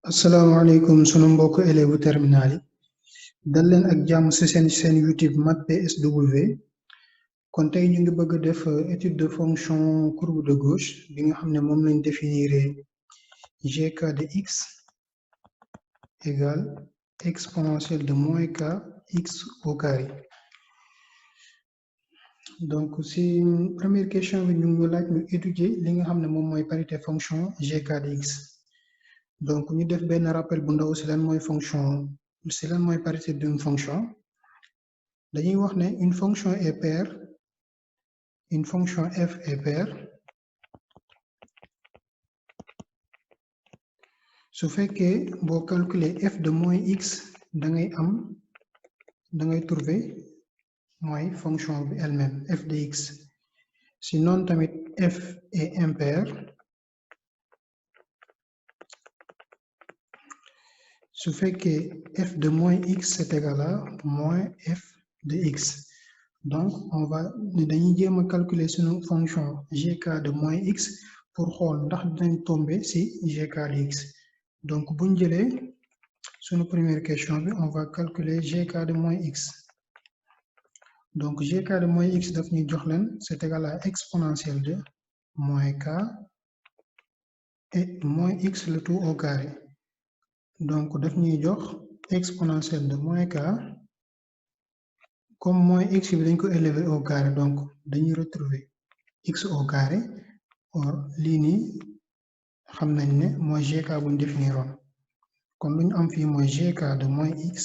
asalaamaaleykum sunu mbokk élèves terminal yi dal leen ak jàmm ci seen YouTube Math PSW kon tey ñu ngi bëgg a def étude de fonction courbe de gauche bi nga xam ne moom lañ définir gk de x égale exponentielle de moins k x au carré. Donc ci première question bi ñu ngi laaj ñu étudier li nga xam ne moom mooy parité fonction gk de x. Donc ñu def benn rappel bu ndaw ci lan mooy fonction ci lan mooy parité d'une fonction dañuy wax ne une fonction est paire, une fonction f est paire su fekkee boo calculer f de moins x da ngay trouver mooy fonction bi elle-même f de x. Sinon tamit f est impair su fekkee f de moins x c'est égal à moins f de x. Donc dañuy jéem a calculer sunu fonction gk de moins x pour xool ndax dinañ tomber ci gk de x. Donc buñ jëlee sunu première question bi on va calculer gk de moins x. Donc gk de moins x daf ñuy jox leen c'est égal à exponentielle de moins k et moins x le tout au carré. Donc daf ñuy jox exponentielle de moins k comme moins x bi dañ ko élever au carré donc dañuy retrouver x au carré. Or lii nii xam nañ ne mooy gk buñ définiroon kon lu ñu am fii mooy gk de moins x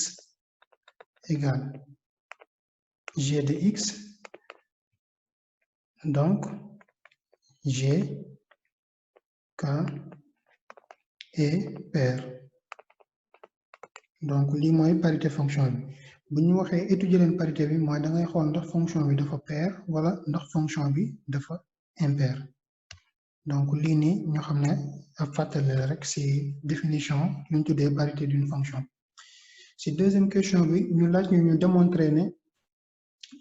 égale g de x. Donc g k est paire. Donc lii mooy parité fonction bi bu ñu waxee étudier leen parité bi mooy da ngay xool ndax fonction bi dafa paire wala ndax fonction bi dafa impair. Donc lii nii ñu xam ne ak fàttali la rek ci définition lu ñu tuddee parité d'une fonction. Ci deuxième question bi ñu laaj ñu démontrer ne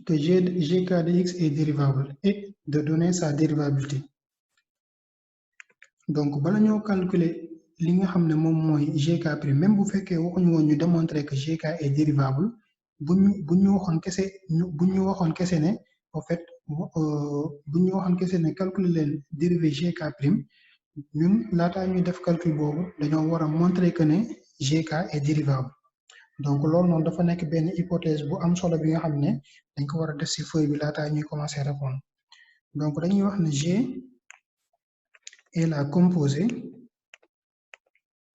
que gk de x est dérivable et de donner sa dérivabilité. Donc bala ñoo calculer li nga xam ne moom mooy gk prime même bu fekkee waxuñu woon ñu démontrer que gk est dérivable bu ñu waxoon kese ne en fait bu ñu waxoon kese ne calculer leen dérivé gk prime ñun laataa ñuy def calcul boobu dañoo war a montrer que ne gk est dérivable. Donc loolu noonu dafa nekk benn hypothèse bu am solo bi nga xam ne dañ ko war a def ci feuille bi laataa ñuy commencer répondre. Donc dañuy wax ne g est la composée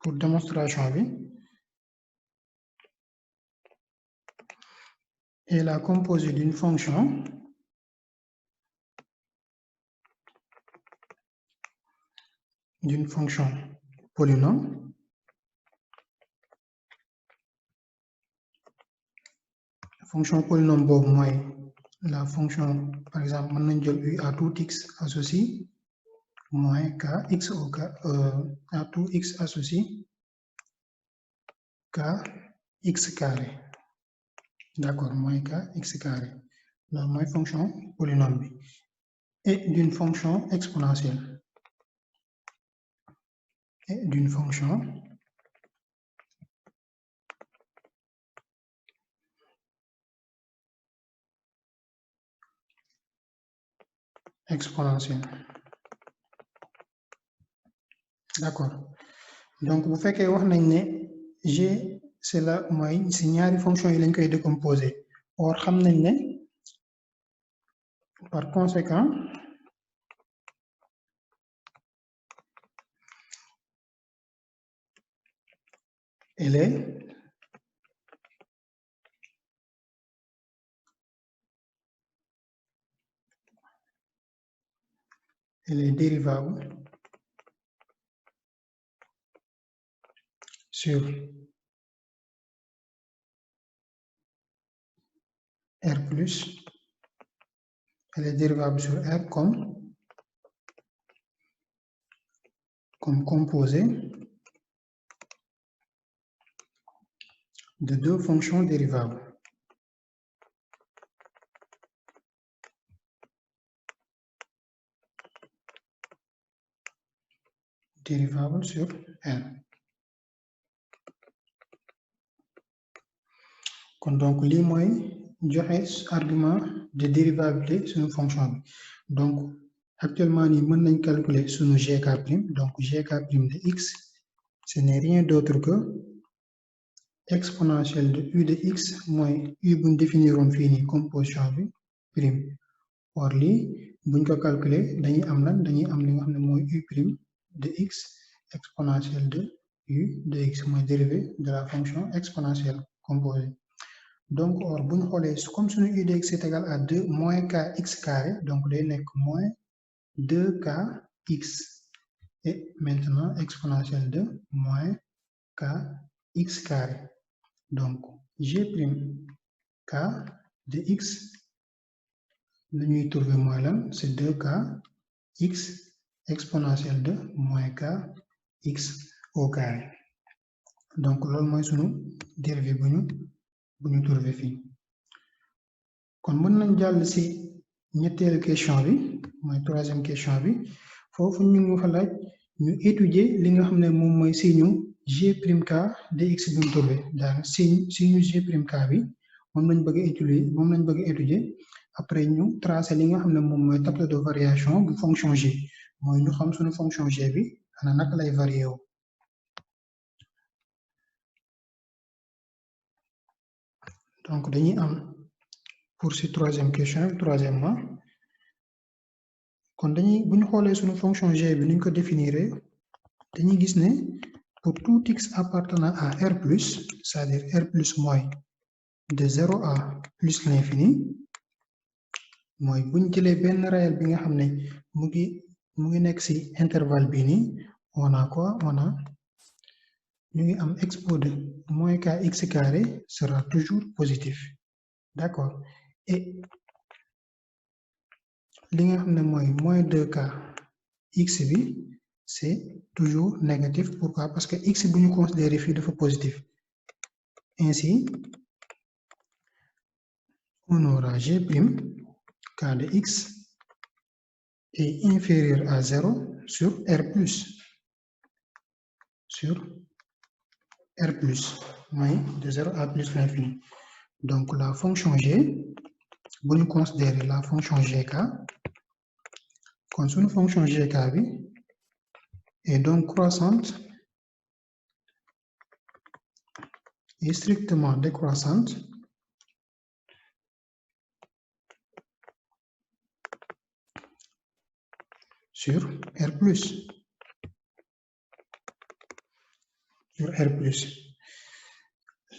pour démonstration bi est la composée d'une fonction polynôme fonction polynôme boobu mooy la fonction par exemple mën nañ jël u à tout x associé moins k x au k à tout x associé k x carré. D'accord, moins k x carré loolu mooy fonction polynôme bi et d'une fonction exponentielle et d'une fonction exponentielle. D'accord, donc bu fekkee wax nañ ne g c'est la mooy ci ñaari fonction yi lañ koy décomposer. Or xam nañ ne par conséquent elle est dérivable sur R plus, elle est dérivable sur R comme composé de deux fonctions dérivables. Dérivable sur R. kon donc lii mooy joxe argument de dérivabilité suñu fonction bi donc actuellement nii mën nañ calculer suñu gk prime donc gk prime de x ce n'est rien d'autre que exponentielle de u de x mooy u buñ définiroon fii nii composition bi prime or lii buñ ko calculer dañuy am lan dañuy am li nga xam ne mooy u prime de x exponentielle de u de x mooy dérivé de la fonction exponentielle composée donc or bu ñu xoolee comme suñu u de x est égal à 2 moins kx carré donc day nekk moins 2kx et maintenant exponentielle de moins kx carré donc g prime k de x la ñuy trouver mooy lan c'est 2kx exponentielle de moins kx au carré donc loolu mooy sunu dérivé bu ñu trouvé fii kon mën nañ jàll ci ñetteelu question bi mooy troisième question bi foofu ñu ngi fa laaj ñu étudier li nga xam ne moom mooy signe g prime k de x bi ñu trouvé daal signe g prime k bi moom lañ bëgg a étudier après ñu tracer li nga xam ne moom mooy tableau de variation bu fonction g mooy ñu xam suñu fonction g bi ana naka lay varier wu donc dañuy am pour ci troisième question troisièmement kon dañuy bu ñu xoolee suñu fonction g bi nuñ ko définir dañuy gis ne pour tout x appartenant à r plus c'est-à-dire r plus mooy de 0 à plus l'infini mooy bu ñu jëlee benn réel bi nga xam ne mu ngi nekk ci intervalle bii nii on a quoi on a ñu ngi am expo de moins kx carré sera toujours positif d'accord et li nga xam ne mooy moins 2k x bi c'est toujours négatif pourquoi parce que x bu ñu considérer fii dafa positif ainsi on aura g prime k de x est inférieur à 0 sur r plus mooy de 0 à plus l'infini donc la fonction g bu ñu considérer la fonction gk kon suñu fonction gk bi est donc croissante et strictement décroissante sur R+.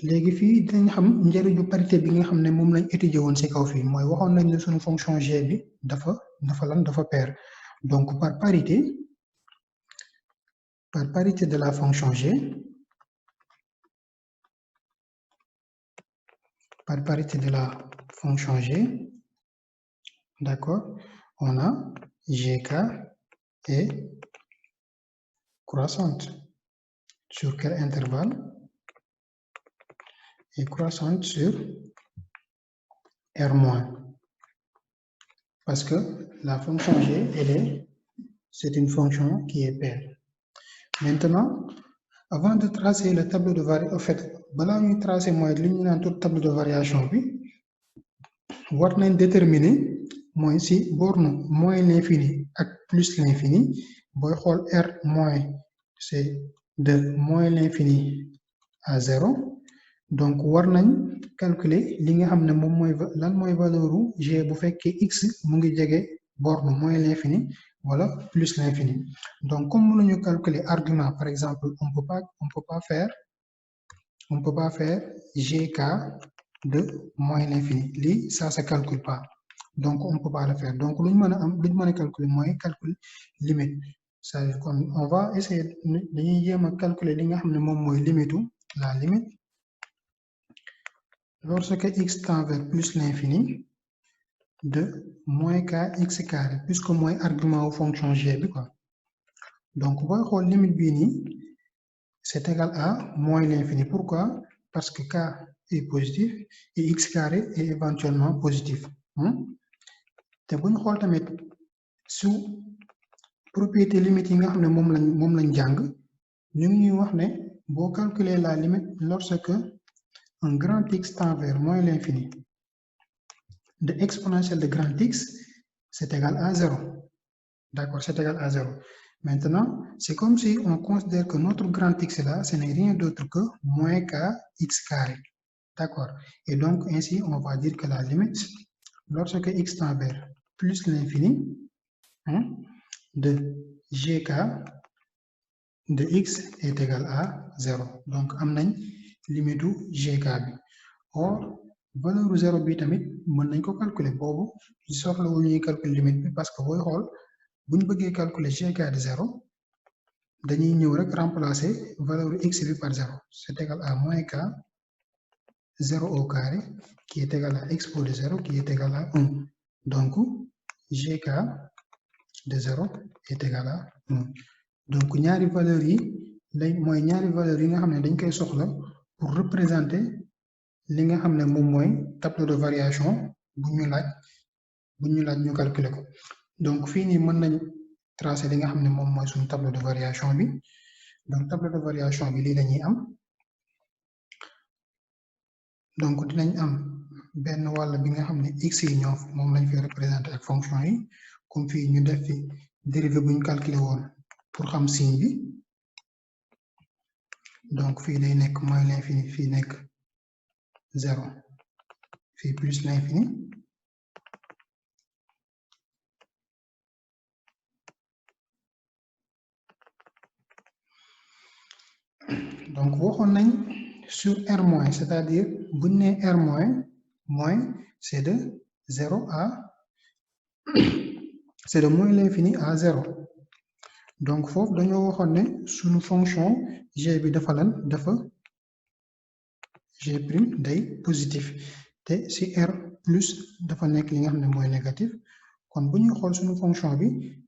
léegi fii dinañ xam njëriñu parité bi nga xam ne moom lañ étudier woon ci kaw fii mooy waxoon nañ ne suñu fonction g bi dafa pair donc par parité de la fonction g par parité de la fonction g d'accord on a gk est croissante sur quel intervalle est croissante sur R-, parce que la fonction g c'est une fonction qui est paire. Maintenant, avant de tracer le tableau de variation, en fait, balaa ñuy tracer mooy li ñu naan tout tableau de variation bi war nañ déterminer mooy si borne moins l'infini ak plus l'infini booy xool R moins c'est de moins l'infini à 0 donc war nañ calculer li nga xam ne moom mooy lan mooy valeuru g bu fekkee x mu ngi jege borne moins l'infini wala plus l'infini donc comme mënuñu calculer argument par exemple on peut pas faire gk de moins l'infini lii ça se calcule pas donc on peut pas le faire donc lu ñu mën a calculer mooy calcul limite c'est-à-dire kon on va essayer dañuy jéem a calculer li nga xam ne moom mooy la limite lorsque x tend vers plus l'infini de moins kx carré puisque mooy argument wu fonction g bi quoi donc booy xool limite bii nii c'est égal à moins l'infini pourquoi parce que k est positif et x carré est éventuellement positif te bu ñu xool tamit su propriété limite yi nga xam ne moom lañ jàng ñu ngi ñuy wax ne boo calculer la limite lorsque un grand X tend vers moins l'infini de exponentielle de grand X, c'est égal à 0. D'accord, c'est égal à 0. Maintenant, c'est comme si on considère que notre grand X là, ce n'est rien d'autre que moins kx carré. D'accord. Et donc, ainsi, on va dire que la limite, lorsque x tend vers plus l'infini, de gk de x est égal à 0. Donc, am nañ limite gk bi. Or, valeur 0 bi tamit mën nañ ko calculer boobu soxlawul ñuy calculer limite bi parce que booy xool bu ñu bëggee calculer gk de 0 dañuy ñëw rek remplacer valeur x bi par 0. C'est égal à moins k 0 au carré qui est égal à expo de 0 qui est égal à 1. Donc, gk de 0 est égal à 1. Donc, ñaari valeurs yi mooy ñaari valeurs yi nga xam ne dañ koy soxla pour représenter li nga xam ne moom mooy tableau de variation bu ñu laaj ñu calculer ko. Donc, fii nii mën nañ tracer li nga xam ne moom mooy suñu tableau de variation bi. Donc, tableau de variation bi lii lañuy am. Donc, dinañ am benn wàll bi nga xam ne x yi ñoo moom lañ fi représenter ak fonction yi comme fii ñu def fi dérivé bu ñu calculer woon pour xam signe bi. Donc, fii day nekk moins l'infini fii nekk 0 fii plus l'infini. Donc, waxoon nañ sur R-, c'est-à-dire bu ñu nee R-, moins c'est de 0 à c'est de moins l'infini à 0. Donc, foofu dañoo waxoon ne suñu fonction g bi dafa lan dafa g' day positif te si R plus dafa nekk li nga xam ne mooy négatif kon bu ñuy xool suñu fonction bi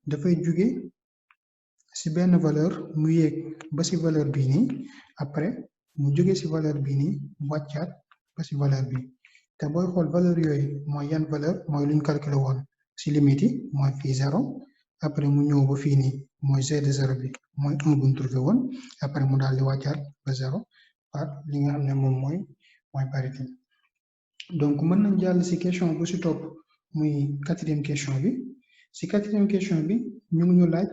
dafay jóge si benn valeur mu yéeg ba si valeur bii nii après mu jóge si valeur bii nii wàccaat ba si valeur bi te booy xool valeur yooyu mooy yan valeur mooy luñ calculer woon si limite yi mooy fii 0 après mu ñëw ba fii nii mooy g de 0 bi mooy 1 buñ trouvé woon après mu daal di wàccaat ba 0 par li nga xam ne moom mooy parité. Donc mën nañ jàll si question bu si topp muy 4e question bi si 4e question bi ñu ngi ñu laaj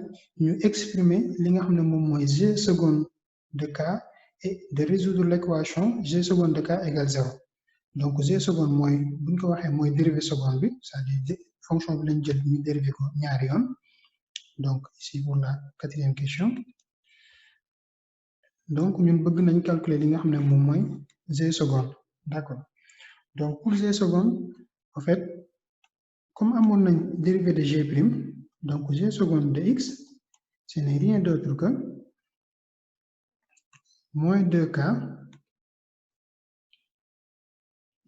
ñu exprimer li nga xam ne moom mooy g seconde de k et de résoudre l'équation g seconde de k égale 0. Donc g seconde mooy bu ñu ko waxee mooy dérivé seconde bi c'est-à-dire fonction bi lañ jël ñu dérivé ko ñaari yoon. Donc ici pour la 4e question donc ñun bëgg nañ calculer li nga xam ne moom mooy g seconde. D'accord. Donc pour g seconde en fait comme amoon nañ dérivé de g', donc g seconde de x ce n'est rien d'autre que moins 2k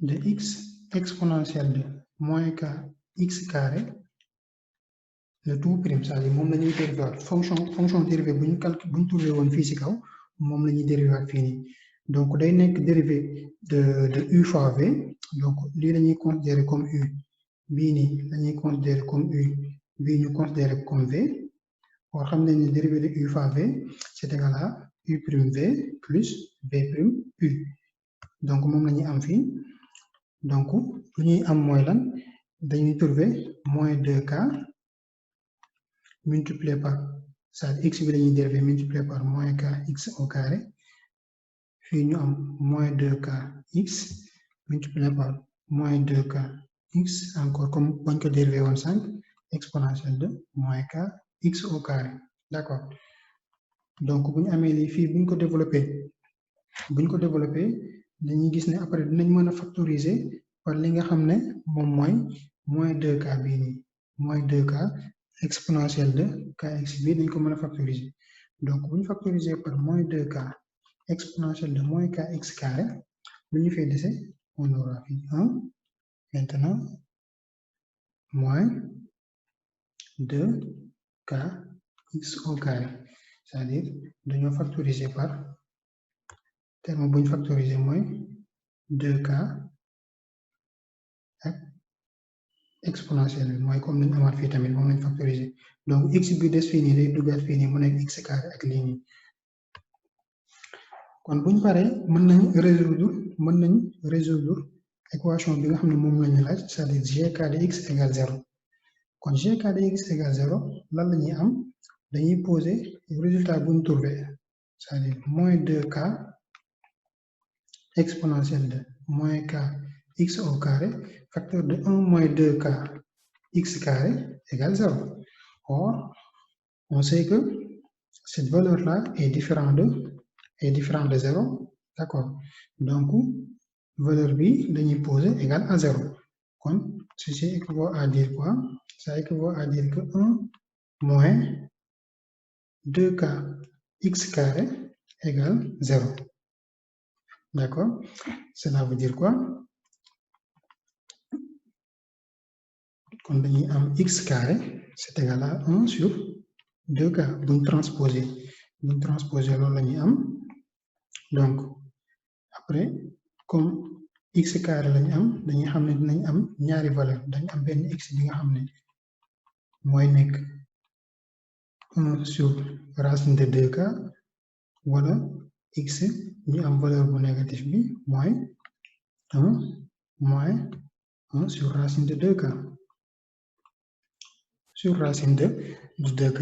de x exponentielle de moins k x carré le tout prime, c'est-à-dire moom la ñuy dérivé fonction dérivée bu ñu trouvé woon fii si kaw moom la ñuy dérivé fii nii donc day nekk dérivé de u fois v donc lii la ñuy considérer comme u bii nii la ñuy considérer comme u bii ñu considérer comme v or xam nañ ne dérivé de u fois v c'est égal à u prime v plus v prime u donc moom la ñuy am fii donc lu ñuy am mooy lan dañuy trouver moins 2k multiplié par ça x bi la ñuy dérivé multiplié par moins k x au carré fii ñu am moins 2k x multiplié par moins 2k x encore comme bañ ko dérivé woon sànq exponentielle de moins k x au carré d'accord donc bu ñu amee lii fii bu ñu ko développé dañuy gis ne après dinañ mën a factoriser par li nga xam ne moom mooy moins 2k bii nii moins 2k exponentielle de kx bi dañ ko mën a factoriser donc bu ñu factoriser par moins 2k exponentielle de moins kx carré lu ñu fay dese on aura fi 1 maintenant moins 2kx au carré c'est-à-dire dañoo factoriser par terme bu ñu factoriser mooy 2k ak exponentielle bi mooy comme ni ñu amaat fii tamit moom lañ factoriser donc x bi des fii nii day duggaat fii nii mu nekk x carré ak lii nii kon buñ paree mën nañ résoudre équation bi nga xam ne moom lañu laaj c'est-à-dire gk de x égale 0 kon gk de x égale 0 lan la ñuy am dañuy poser résultat buñ trouvé c'est-à-dire moins 2k exponentielle de moins k x au carré facteur de 1 moins 2k x carré égale 0. Or, on sait que cette valeur-là est différente de 0. D'accord. Donc, valeur B, dañuy poser égale à 0. Donc, ceci équivaut à dire quoi? Ça équivaut à dire que 1 moins 2k x carré égale 0. D'accord. Cela veut dire quoi? Quand on a x carré, c'est égal à 1 sur 2k. Buñ transposer loolu la ñuy am. Donc, après, comme x carré la ñu am, dañuy xam ne dinañ am ñaari valeur. Dañ am benn x bi nga xam ne mooy nekk 1 sur racine de 2k wala x ñu am valeur bu négatif bi mooy 1 moins 1 sur racine de 2k. Sur racine de 2k.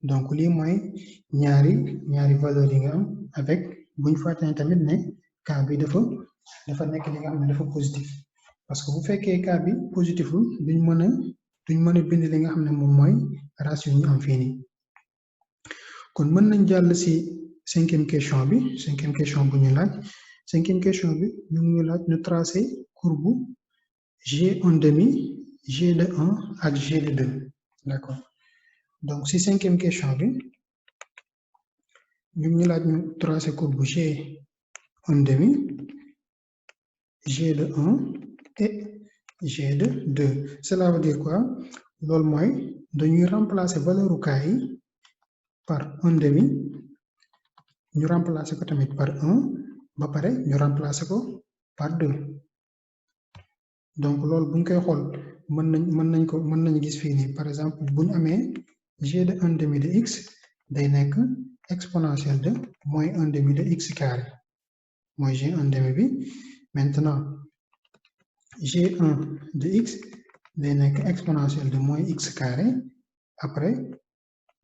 Donc, lii mooy ñaari valeur yi nga am avec buñ fàttali tamit ne cas bi dafa nekk li nga xam ne dafa positif parce que bu fekkee cas bi positiful duñ mën a bind li nga xam ne moom mooy ratio ñu am fii nii. kon mën nañ jàll ci cinquième question bi bu ñu laaj cinquième question bi ñu ngi laaj ñu tracer courbe g1 demi g de 1 ak g de 2. D'accord. Donc, si cinquième question bi ñu laaj ñu tracer courbe g1 demi, g de 1 et g de 2. Cela veut dire quoi? Loolu mooy dañuy remplacer valeur k yi par 1 demi, ñu remplacer ko tamit par 1 ba pare ñu remplacer ko par 2. Donc loolu buñ koy xool mën nañ gis fii nii par exemple bu ñu amee g de 1 demi de x day nekk exponentielle de moins 1 demi de x carré mooy g1 demi bi. Maintenant g1 de x day nekk exponentielle de moins x carré après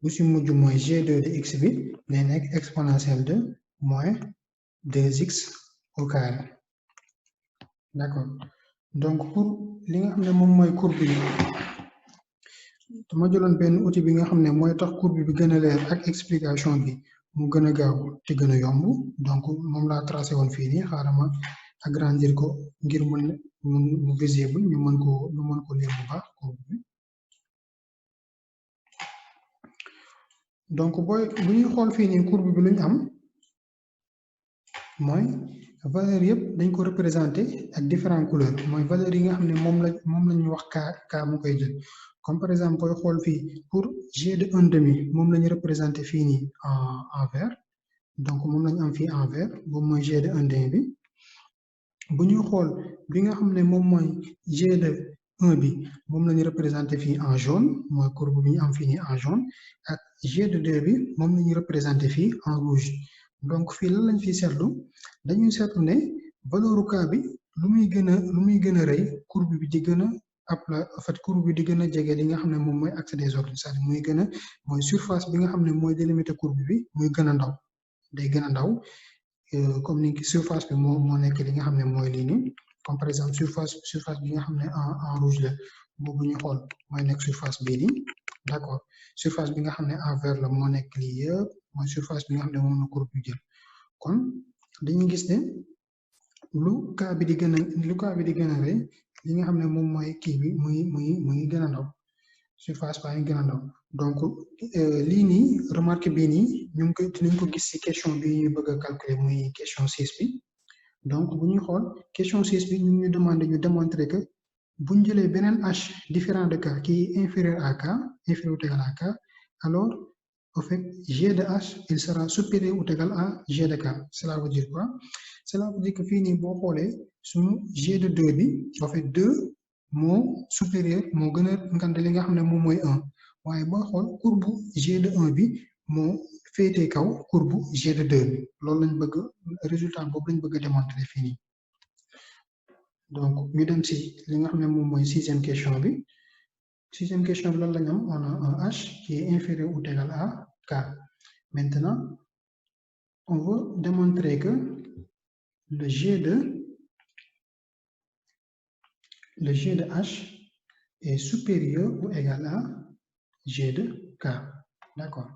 bu ci mujj mooy g2 de x bi day nekk exponentielle de moins 2x au carré. D'accord. Donc pour li nga xam ne moom mooy courbe bi dama jëloon benn outil bi nga xam ne mooy tax courbe bi gën a leer ak explication bi mu gën a gaaw te gën a yomb donc moom laa tracé woon fii nii xaaral ma agrandir ko ngir mu visible ñu mën ko lire bu baax courbe bi. Donc bu ñuy xool fii nii courbe bi lu ñu am mooy valeur yëpp dañ ko représenté ak différentes couleurs mooy valeur yi nga xam ne moom la ñu wax k mu koy jël comme par exemple booy xool fii pour g de 1 demi moom la ñu représenté fii nii en vert donc moom la ñu am fii en vert boobu mooy g de 1 demi bi. bu ñuy xool bi nga xam ne moom mooy g de 1 bi moom la ñu représenté fii en jaune mooy courbe bi ñu am fii nii en jaune ak g de 2 bi moom la ñu représenté fii en rouge. Donc fii lan lañ fi seetlu dañuy seetlu ne valeur k bi lu muy gën a rëy courbe bi di gën a en fait courbe bi di gën a jege li nga xam ne moom mooy axe des ordres c'est-à-dire mooy surface bi nga xam ne mooy délimiter courbe bi muy gën a ndaw day gën a ndaw comme ni surface bi moo nekk li nga xam ne mooy lii nii comme par exemple surface bi nga xam ne en rouge la boobu ñu xool mooy nekk surface bii nii d'accord surface bi nga xam ne en vert la moo nekk lii yëpp mooy surface bi nga xam ne moom la courbe bi jël kon dañuy gis ne lu k bi di gën a rëy li nga xam ne moom mooy kii bi muy gën a ndaw surface baa ngi gën a ndaw donc lii nii remarque bii nii dinañ ko gis ci question bi ñuy bëgg a calculer muy question 6 bi donc bu ñuy xool question 6 bi ñu ngi ñu démontrer que bu ñu jëlee beneen h différent de k qui est inférieur à k inférieur ou égal à k alors au fait g de h il sera supérieur ou égal à g de k. Cela veut dire quoi? Cela veut dire que fii nii boo xoolee suñu g de 2 bi en fait 2 moo supérieur moo gën a ngand li nga xam ne moom mooy 1 waaye boo xool courbe g de 1 bi moo féetee kaw courbe G de 2 bi loolu lañ bëgg résultat boobu lañ bëgg a démontrer fii nii donc ñu dem si li nga xam ne moom mooy sixième question bi sixième question bi lan lañ am on a un H qui est inférieur ou égal à K maintenant on veut démontrer que le G de H est supérieur ou égal à G de K d'accord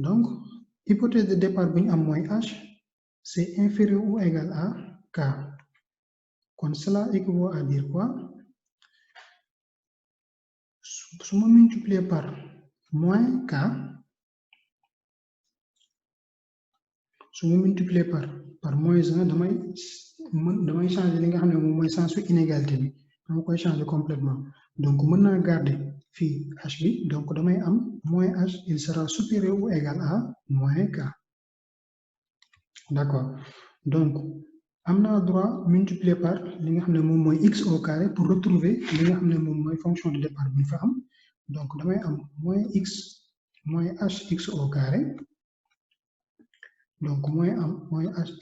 donc hypothèse de départ bu ñu am mooy H c'est inférieur ou égal à K kon cela équivaut à dire quoi su ma multiplier par moins K su ma multiplier par moins 1 damay changer li nga xam ne moom mooy sensu inégalité bi dama koy changer complètement donc mën naa garder fii H bi donc damay am moins H il sera supérieur ou égal à moins K d'accord donc am naa droit multiplier par li nga xam ne moom mooy x au carré pour retrouver li nga xam ne moom mooy fonction de départ bi ñu fa am donc damay am moins hx au carré donc moins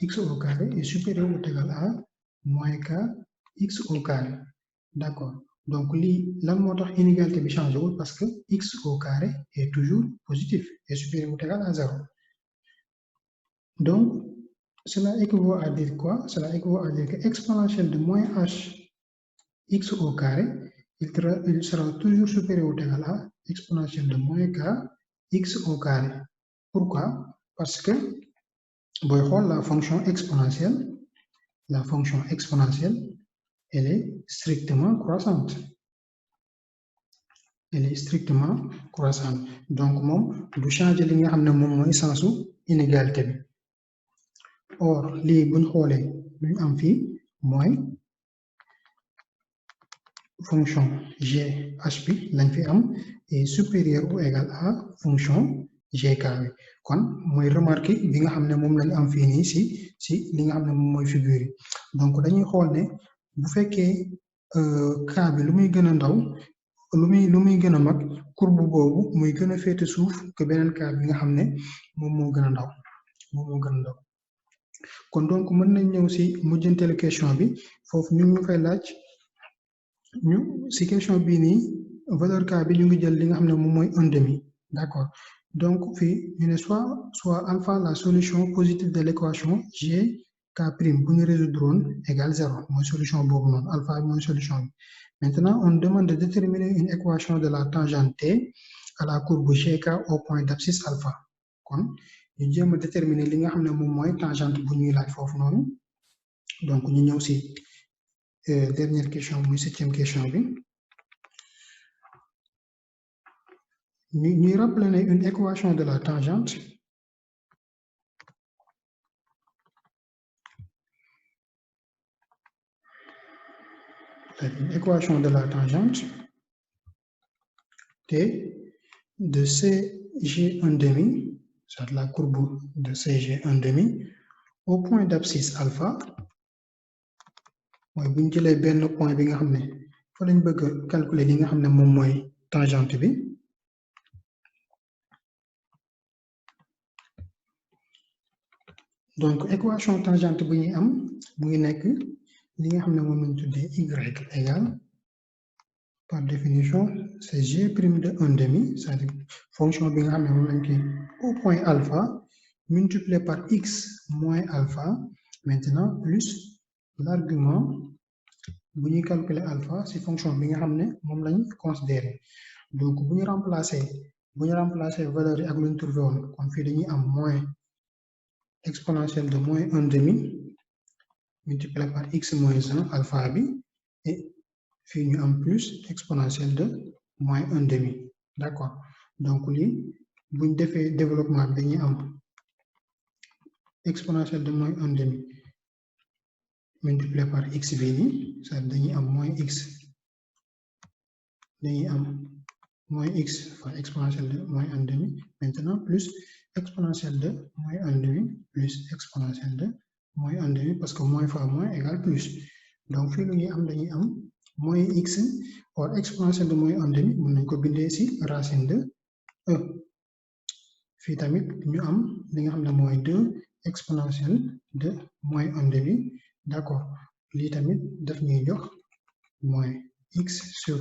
hx au carré est supérieur ou égal à moins kx au carré d'accord donc lii lan moo tax inégalité bi changé wul parce que x au carré est toujours positif et supérieur ou égal à 0 donc cela équivaut à dire quoi? Cela équivaut à dire que exponentielle de moins h x au carré, il sera toujours supérieur ou égal à exponentielle de moins k x au carré. Pourquoi? Parce que la fonction exponentielle, elle est strictement croissante. Elle est strictement croissante. Donc, du changer li nga xamné mom moy sensu inégalité bi. Or, lii buñ xoolee luñ am fii mooy fonction gh bi lañ fi am est supérieur ou égal à fonction gk bi kon mooy remarque bi nga xam ne moom lañ am fii nii si li nga xam ne moom mooy figure yi donc dañuy xool ne bu fekkee cas bi lu muy gën a ndaw lu muy gën a mag courbe boobu muy gën a féete suuf que beneen cas bi nga xam ne moom moo gën a ndaw kon donc mën nañ ñëw si mujjanteelu question bi foofu ñu fay laaj ñu si question bii nii valeur k bi ñu ngi jël li nga xam ne moom mooy 1/2 d'accord donc fii ñu ne soit alpha la solution positive de l'équation g k prime bu ñu résoudre woon égale 0 mooy solution boobu noonu alpha mooy solution bi maintenant on demande de déterminer une équation de la tangente t à la courbe gk au point d'abscisse alpha kon ñu jéem a déterminer li nga xam ne moom mooy tangente bu ñuy laaj foofu noonu donc ñu ñëw si dernière question muy 7e question bi ñuy rappeler une équation de la tangente une équation de la tangente t de cg1/2 c'est la courbe de cg1/2 au point d'abscisse alpha mooy bu ñu jëlee benn point bi nga xam ne fa lañ bëgg a calculer li nga xam ne moom mooy tangente bi donc équation tangente bu ñuy am mu ngi nekk li nga xam ne moom lañ tuddee y égale par définition c'est g prime de 1/2 c'est-à-dire fonction bi nga xam ne moom lañ koy au point alpha multiplié par x moins alpha maintenant plus l'argument bu ñuy calculer alpha si fonction bi nga xam ne moom lañ considérer donc bu ñu remplacer valeur yi ak lu ñu trouvé woon kon fii dañuy am moins exponentielle de moins 1/2 multiplié par x moins 1 alpha bi et fii ñu am plus exponentielle de moins 1/2 d'accord donc lii bu ñu defee développement bi dañuy am exponentielle de moins 1/2 multiplié par x bi nii c'est-à-dire dañuy am moins x fois exponentielle de moins 1/2 maintenant plus exponentielle de moins 1/2 plus exponentielle de moins 1/2 parce que moins fois moins égale plus donc fii lu ñuy am dañuy am moins x or exponentielle de moins 1/2 mën nañ ko bindee ci racine de e fii tamit ñu am li nga xam ne mooy 2 exponentielle de moins 1 demi d'accord lii tamit daf ñuy jox moins x sur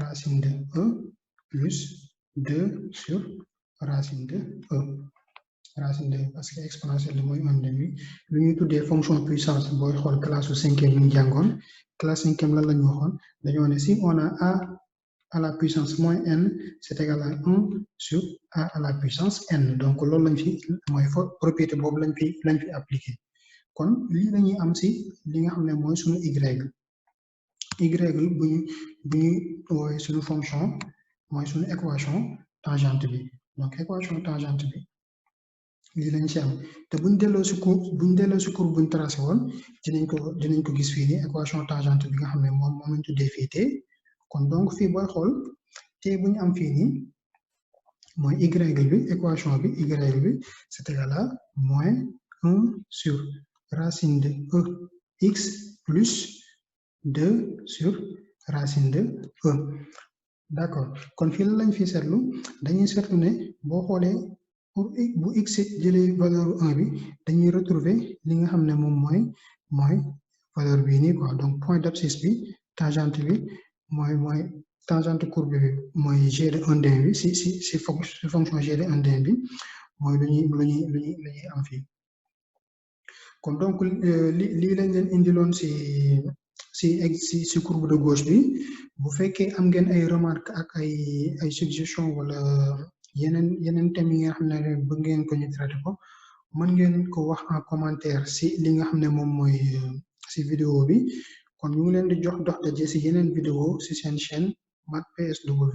racine de e plus 2 sur racine de e racine de parce que exponentielle de moins 1 demi lu ñuy tuddee fonction puissance booy xool classe su cinquième ñu jàngoon classe cinquième lan la ñu waxoon dañoo ne si on a a à la puissance moins n c'est égal à 1 sur a à la puissance n donc loolu lañ fi mooy propriété boobu lañ fi appliqué kon lii lañuy am si li nga xam ne mooy suñu y bu ñu woowee suñu fonction mooy suñu équation tangente bi donc équation tangente bi lii lañ ci am te buñ delloo si courbe buñ tracé woon dinañ ko gis fii nii équation tangente bi nga xam ne moom lañ tuddee fii te kon donc fii booy xool te bu ñu am fii nii mooy y bi équation bi y bi c'est égal à moins 1 sur racine de x plus 2 sur racine de e d'accord kon fii la lañ fi seetlu dañuy seetlu ne boo xoolee bu x jëlee valeur 1 bi dañuy retrouver li nga xam ne moom mooy valeur bii nii quoi donc point d'abscisse bi tangente bi mooy tangente courbe bi mooy g de 1 demi bi si fonction g de 1 demi bi mooy lu ñuy am fii kon donc lii lañ leen indiloon si courbe de gauche bi bu fekkee am ngeen ay remarque ak ay suggestion wala yeneen thèmes yi nga xam ne bëgg ngeen ko ñu traité ko mën ngeen ko wax en commentaire si li nga xam ne moom mooy si vidéo bi kon ñu ngi leen di jox dox daje si yeneen vidéo si seen chaîne Math PSW